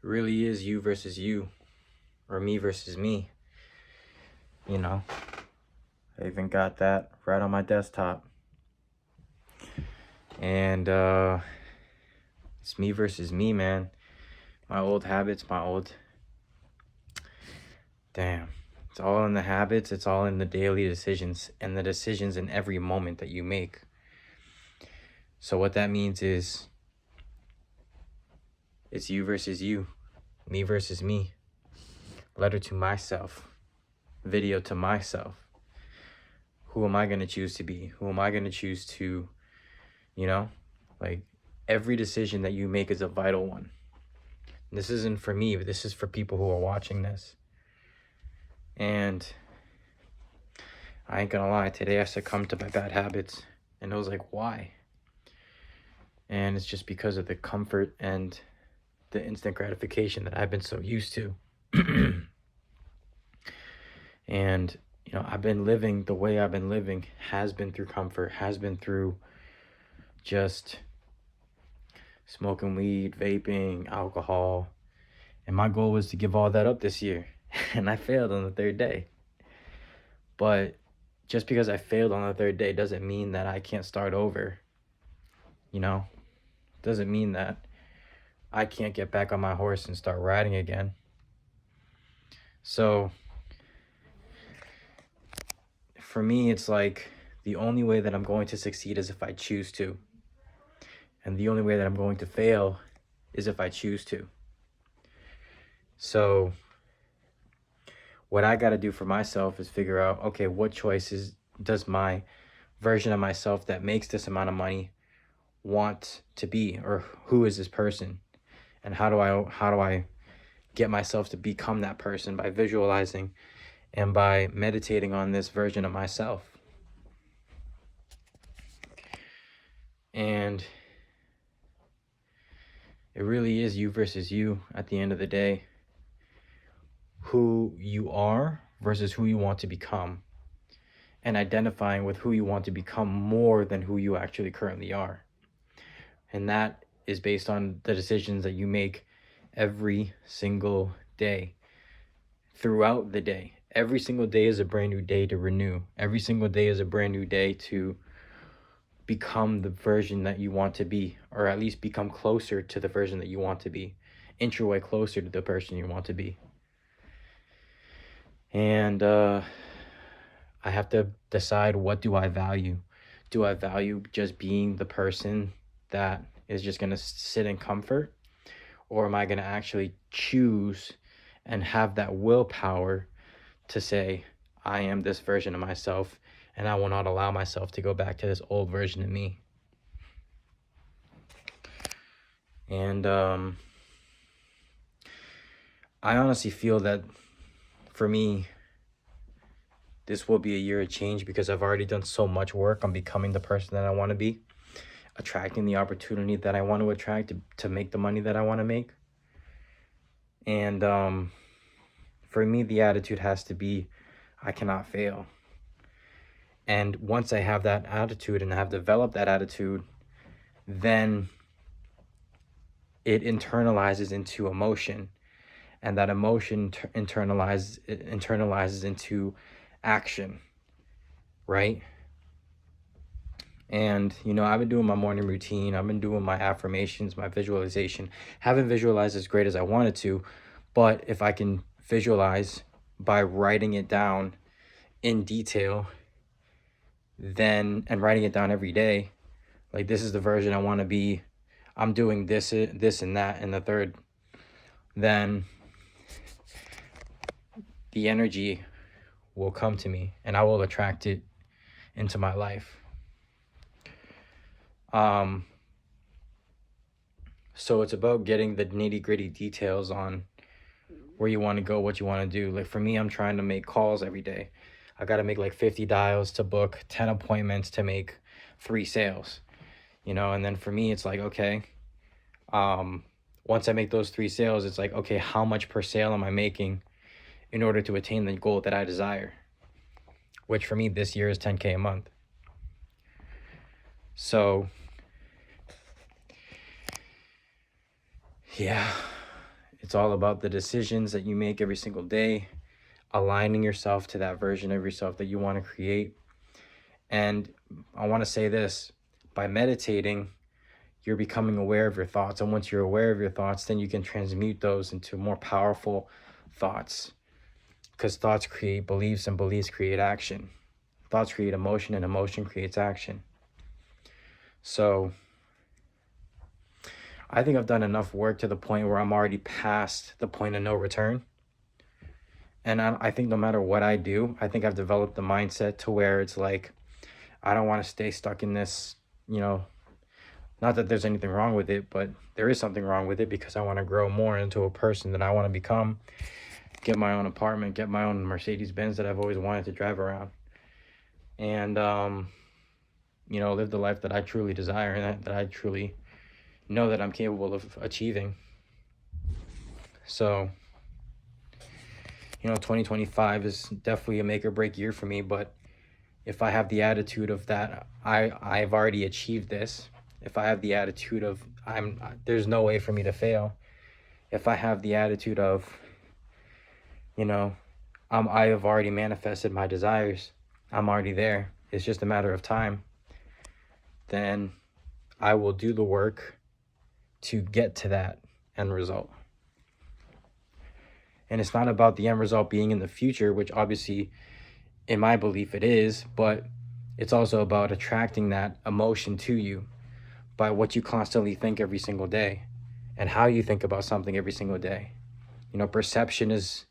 It really is you versus you, or me versus me. You know, I even got that right on my desktop. And it's me versus me, man. My old habits, damn. It's all in the habits, it's all in the daily decisions and the decisions in every moment that you make. So what that means is it's you versus you, me versus me. Letter to myself, video to myself. Who am I going to choose to be? Who am I going to choose to, like, every decision that you make is a vital one. This isn't for me, but this is for people who are watching this. And I ain't gonna lie, today I succumbed to my bad habits. And I was like, why? And it's just because of the comfort and the instant gratification that I've been so used to. And, I've been living the way I've been living has been through comfort, has been through just smoking weed, vaping, alcohol. And my goal was to give all that up this year. And I failed on the third day. But just because I failed on the third day doesn't mean that I can't start over. Doesn't mean that I can't get back on my horse and start riding again. So for me, it's like the only way that I'm going to succeed is if I choose to. And the only way that I'm going to fail is if I choose to. So what I got to do for myself is figure out, okay, what choices does my version of myself that makes this amount of money want to be, or who is this person, and how do I get myself to become that person by visualizing and by meditating on this version of myself. And it really is you versus you at the end of the day. Who you are versus who you want to become, and identifying with who you want to become more than who you actually currently are. And that is based on the decisions that you make every single day, throughout the day. Every single day is a brand new day to renew. Every single day is a brand new day to become the version that you want to be, or at least become closer to the version that you want to be. Inch your way closer to the person you want to be. And I have to decide, what do I value? Do I value just being the person that is just going to sit in comfort? Or am I going to actually choose and have that willpower to say, I am this version of myself, and I will not allow myself to go back to this old version of me? And I honestly feel that for me, this will be a year of change, because I've already done so much work on becoming the person that I want to be, attracting the opportunity that I want to attract to make the money that I want to make. And for me, the attitude has to be, I cannot fail. And once I have that attitude and I have developed that attitude, then it internalizes into emotion, and that emotion internalizes into action, right? And I've been doing my morning routine, I've been doing my affirmations, my visualization. Haven't visualized as great as I wanted to, but if I can visualize by writing it down in detail, then, and writing it down every day, like, this is the version I want to be, I'm doing this and that and the third, then the energy will come to me and I will attract it into my life. So it's about getting the nitty-gritty details on where you want to go, what you want to do. Like, for me, I'm trying to make calls every day. I got to make like 50 dials to book 10 appointments to make 3 sales, and then for me, it's like, okay, once I make those 3 sales, it's like, okay, how much per sale am I making in order to attain the goal that I desire? Which for me this year is 10K a month. So yeah, It's all about the decisions that you make every single day, aligning yourself to that version of yourself that you want to create. And I want to say this, by meditating, you're becoming aware of your thoughts. And once you're aware of your thoughts, then you can transmute those into more powerful thoughts, because thoughts create beliefs and beliefs create action. Thoughts create emotion and emotion creates action. So I think I've done enough work to the point where I'm already past the point of no return. And I think no matter what I do, I think I've developed the mindset to where it's like, I don't want to stay stuck in this, not that there's anything wrong with it, but there is something wrong with it, because I want to grow more into a person that I want to become, get my own apartment, get my own Mercedes-Benz that I've always wanted to drive around, and, live the life that I truly desire and that I truly know that I'm capable of achieving. So, 2025 is definitely a make or break year for me, but if I have the attitude of that, I've already achieved this. If I have the attitude of there's no way for me to fail. If I have the attitude of, I have already manifested my desires, I'm already there, it's just a matter of time, then I will do the work to get to that end result. And it's not about the end result being in the future, which obviously in my belief it is, but it's also about attracting that emotion to you by what you constantly think every single day and how you think about something every single day. Perception is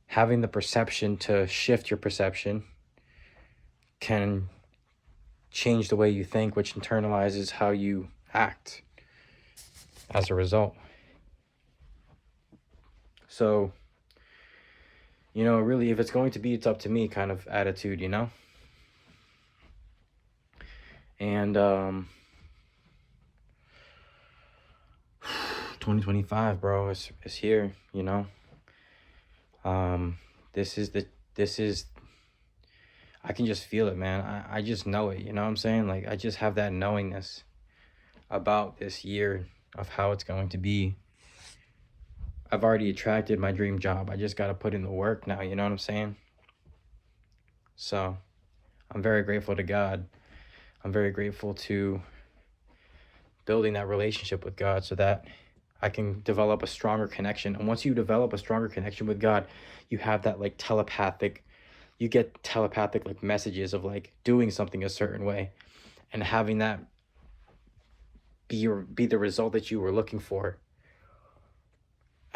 having the perception to shift your perception can change the way you think, which internalizes how you act as a result. So, really, if it's going to be, it's up to me kind of attitude, And 2025, bro, is here, This is I can just feel it, man. I just know it, you know what I'm saying? Like, I just have that knowingness about this year of how it's going to be. I've already attracted my dream job. I just got to put in the work now, you know what I'm saying? So I'm very grateful to God. I'm very grateful to building that relationship with God so that I can develop a stronger connection. And once you develop a stronger connection with God, you have that like you get telepathic like messages of like doing something a certain way and having that be the result that you were looking for.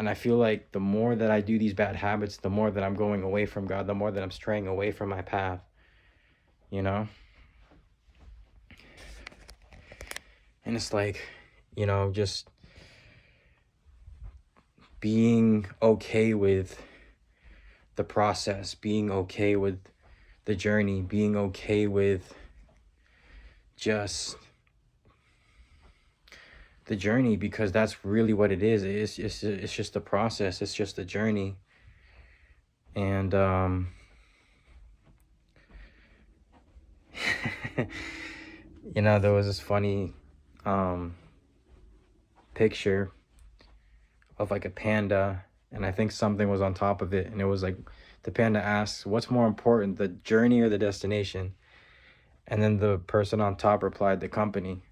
And I feel like the more that I do these bad habits, the more that I'm going away from God, the more that I'm straying away from my path, And it's like, just being okay with the process, being okay with the journey, being okay with just the journey, because that's really what it is. It's just a process. It's just a journey. And there was this funny picture of like a panda, and I think something was on top of it, and it was like the panda asks, what's more important, the journey or the destination? And then the person on top replied, the company.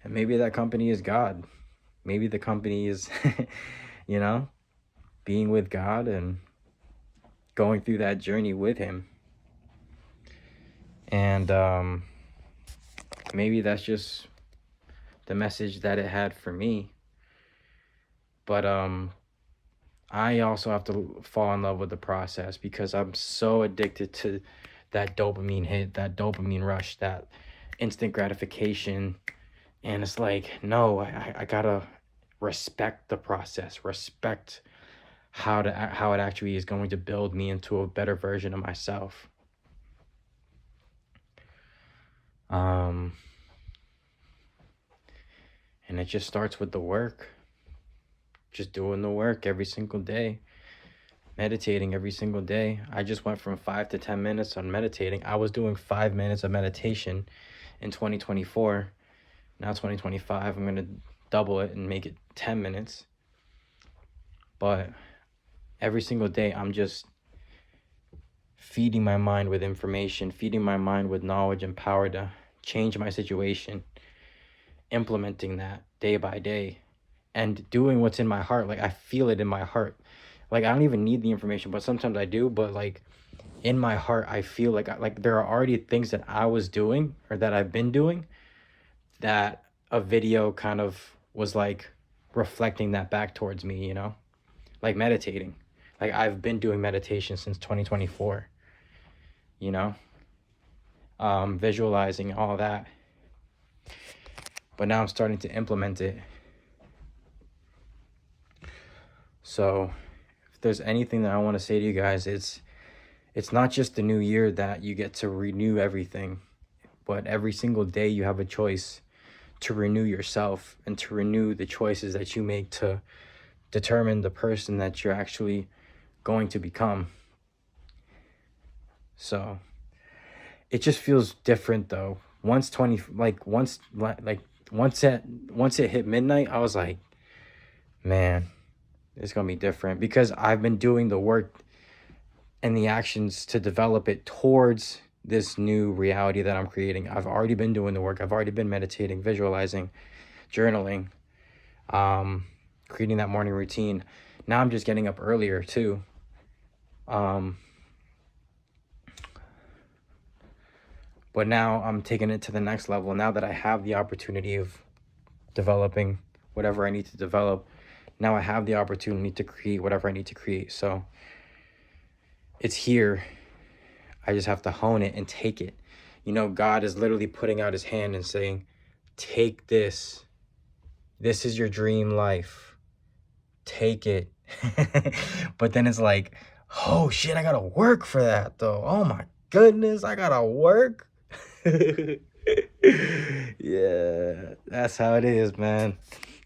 And maybe that company is God. Maybe the company is, being with God and going through that journey with him. And maybe that's just the message that it had for me. But I also have to fall in love with the process, because I'm so addicted to that dopamine hit, that dopamine rush, that instant gratification. And it's like, no, I gotta respect the process, respect how it actually is going to build me into a better version of myself. And it just starts with the work, just doing the work every single day, meditating every single day. I just went from 5 to 10 minutes on meditating. I was doing 5 minutes of meditation in 2024. Now 2025, I'm going to double it and make it 10 minutes. But every single day, I'm just feeding my mind with information, feeding my mind with knowledge and power to change my situation, implementing that day by day, and doing what's in my heart. Like, I feel it in my heart. Like, I don't even need the information, but sometimes I do. But like, in my heart, I feel like there are already things that I was doing or that I've been doing that a video kind of was like reflecting that back towards me, you know, like meditating. Like, I've been doing meditation since 2024, you know, visualizing all that. But now I'm starting to implement it. So if there's anything that I want to say to you guys, it's not just the new year that you get to renew everything, but every single day you have a choice to renew yourself and to renew the choices that you make to determine the person that you're actually going to become. So it just feels different though. Once it hit midnight, I was like, man, it's gonna be different, because I've been doing the work and the actions to develop it towards this new reality that I'm creating. I've already been doing the work. I've already been meditating, visualizing, journaling, creating that morning routine. Now I'm just getting up earlier too. But now I'm taking it to the next level. Now that I have the opportunity of developing whatever I need to develop, now I have the opportunity to create whatever I need to create. So it's here. I just have to hone it and take it. You know, God is literally putting out his hand and saying, take this. This is your dream life. Take it. But then it's like, oh shit, I gotta work for that though. Oh my goodness, I gotta work. Yeah, that's how it is, man.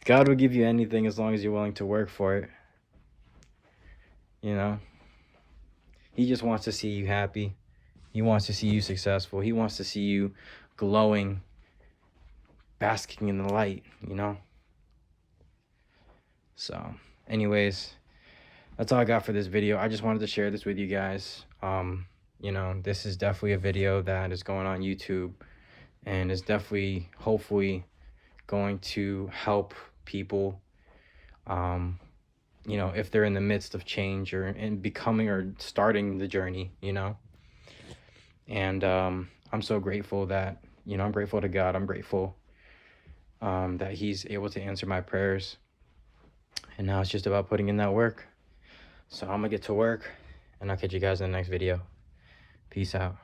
God will give you anything as long as you're willing to work for it. You know? He just wants to see you happy. He wants to see you successful. He wants to see you glowing, basking in the light, you know? So, anyways, that's all I got for this video. I just wanted to share this with you guys. You know, this is definitely a video that is going on YouTube and is definitely, hopefully, going to help people, you know, if they're in the midst of change or in becoming or starting the journey, you know. And I'm so grateful that, you know, I'm grateful to God. I'm grateful that he's able to answer my prayers. And now it's just about putting in that work. So I'm gonna get to work, and I'll catch you guys in the next video. Peace out.